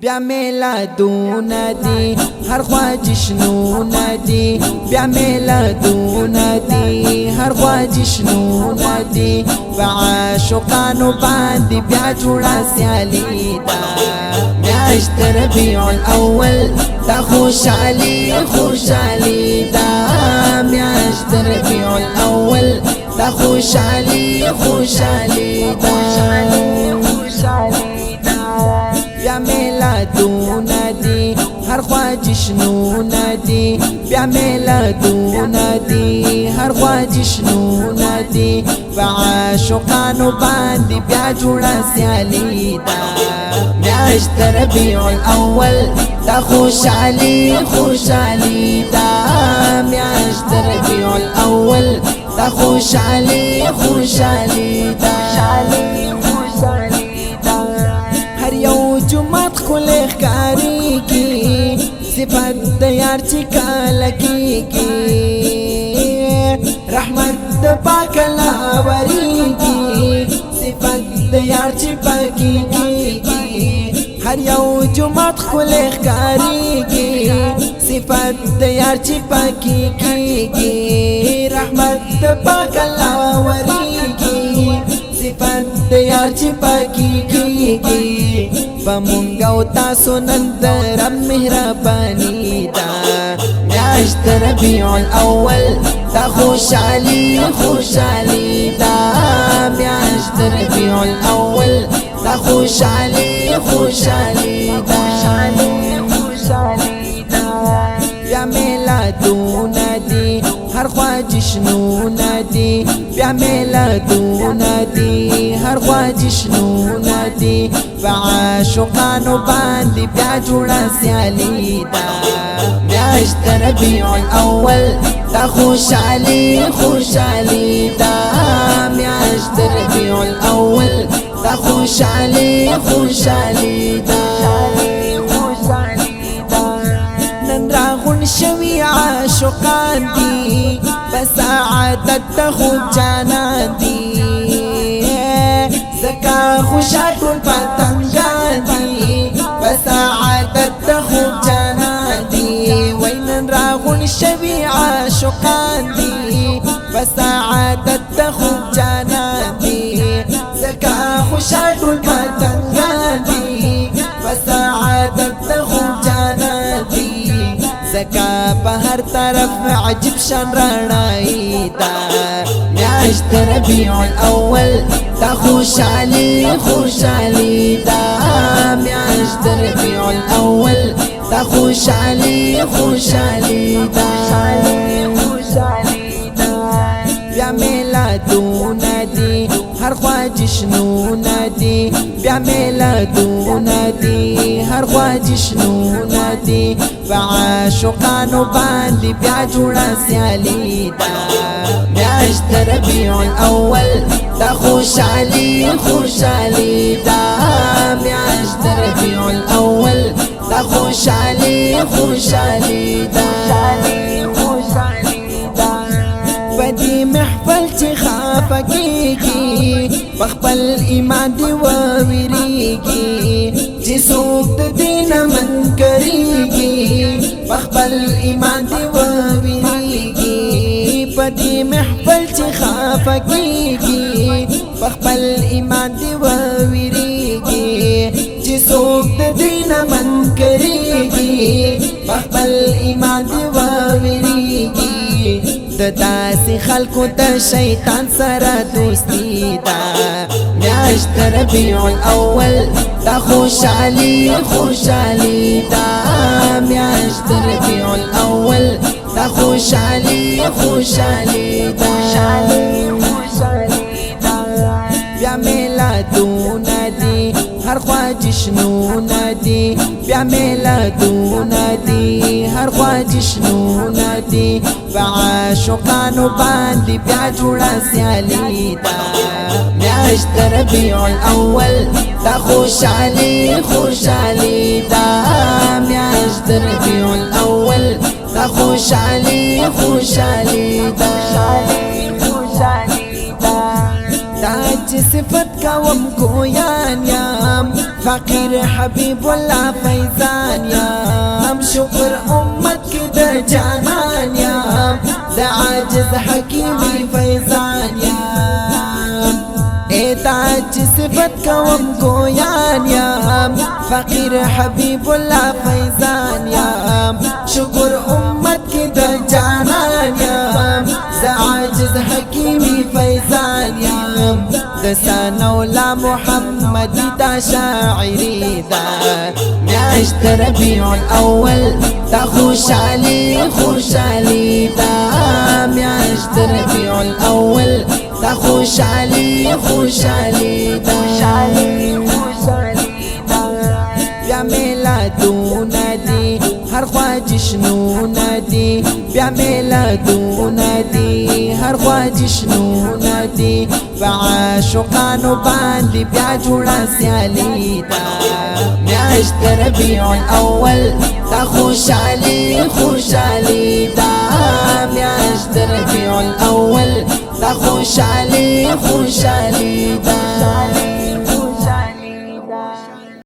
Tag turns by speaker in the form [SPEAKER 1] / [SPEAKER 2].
[SPEAKER 1] بیا میلادونه دی هر خوا جشنونه دی بیا میلادونه دی هر خوا جشنونه دی په عاشقانو باندې بیا جوړه سیالي ده میاشت ربیع الاول دا خوشحالي خوشحالي ده میاشت ربیع الاول دا خوشحالي خوشحالي ده بیا میلادونه دی هر خوا جشنونه دی بیا میلادونه دی هر خوا جشنونه دی په عاشقانو باندې بیا جوړه سیالي ده میاشت ربیع الاول دا خوشحالي خوشحالي ده میاشت ربیع الاول دا خوشحالي خوشحالي ده هر یو جمعت خلق کاری کی صفت دیار چی کالکی کی رحمت پاک لاوری کی صفت دیار چی پاکی کی هر یو جمعت خلق کاری کی صفت دیار چی پاکی کی رحمت پاک لاوری کی صفت دیار چی پاکی کی پمونگاو تاسو نندر مهربانی دا میاشت ربیع الاول دا خوشحالی خوشحالی دا میاشت ربیع الاول دا خوشحالی خوشحالی دا بیا میلادونه دی هر خوا جشنونه دی بیا میلادونه دی هر خوا جشنونه دی په عاشقانو باندې بیا جوړه سیالي ده میاشت ربیع الاول دا خوشحالي خوشحالي ده میاشت ربیع الاول دا خوشحالي خوشحالي ده نن راغون شوی عاشقان دی بسعادت د خوب جانان دی زکا خوشاتون پتنگان دی بسعادت د خوب جانان دی وی نن راغون شوی عاشقان دی بسعادت د خوب جانان دی زکا خوشاتون پتنگان دی بسعادت د خوب جانان دی زکا په هر طرف عجب شان رڼایي ده میاشت ربیع الاول دا خوشحالي خوشحالي ده میاشت ربیع الاول دا خوشحالي خوشحالي ده بیا میلادونه دی هر خوا جشنونه دی بیا میلادونه دی هر خوا جشنونه دی په عاشقانو باندې بیا جوړه سیالي ده میاشت ربیع الاول دا خوشحالي خوشحالي ده میاشت ربیع الاول دا خوشحالي خوشحالي ده بدی محفل چی خافکیگی بخبل ایمان دی وویریگی چی سوک دین من کریگی بخبل ایمان دی وویریگی بدی محفل چی خافکیگی بخبل ایمان دی وویریگی چی سوک دین من کریگی بخبل ایمان دی وویریگی د داسې خلکو د شیطان سره دوستی ده میاشت ربیع الاول دا خوشحالي خوشحالي ده میاشت ربیع الاول دا خوشحالي خوشحالي ده بیا میلادونه دی هر خوا جشنونه دی بیا میلادونه دی هر خوا جشنونه دی په عاشقانو باندې بیا جوړه سیالي ده میاشت ربیع الاول دا خوشحالي خوشحالي ده میاشت ربیع الاول دا خوشحالي خوشحالي ده دا چې صفت کوم گویان یم فقیر حبیب الله فیضان یم شکر امت کی د جانان یم د عاجز حکیمی فیضان یم ایتاج صفت کوم گویان یم فقیر حبیب الله فیضان یم شکر امت کی د جانان یم د عاجز حکیمی فیضان یم د ثناءالله محمدی دا شاعری دا میاشت ربیع الاول دا خوشحالی خوشحالی دا میاشت ربیع الاول دا خوشحالی خوشحالی دا بیا میلادون دی هر خوا جشنون دی بیا میلادون دی هر خوا جشنون دی فعاشقانو باندې بیا جوړه سیالی دا میاشت ربیع الاول دا خوشحالی خوشحالی دا میاشت ربیع الاول دا خوشحالی خوشحالی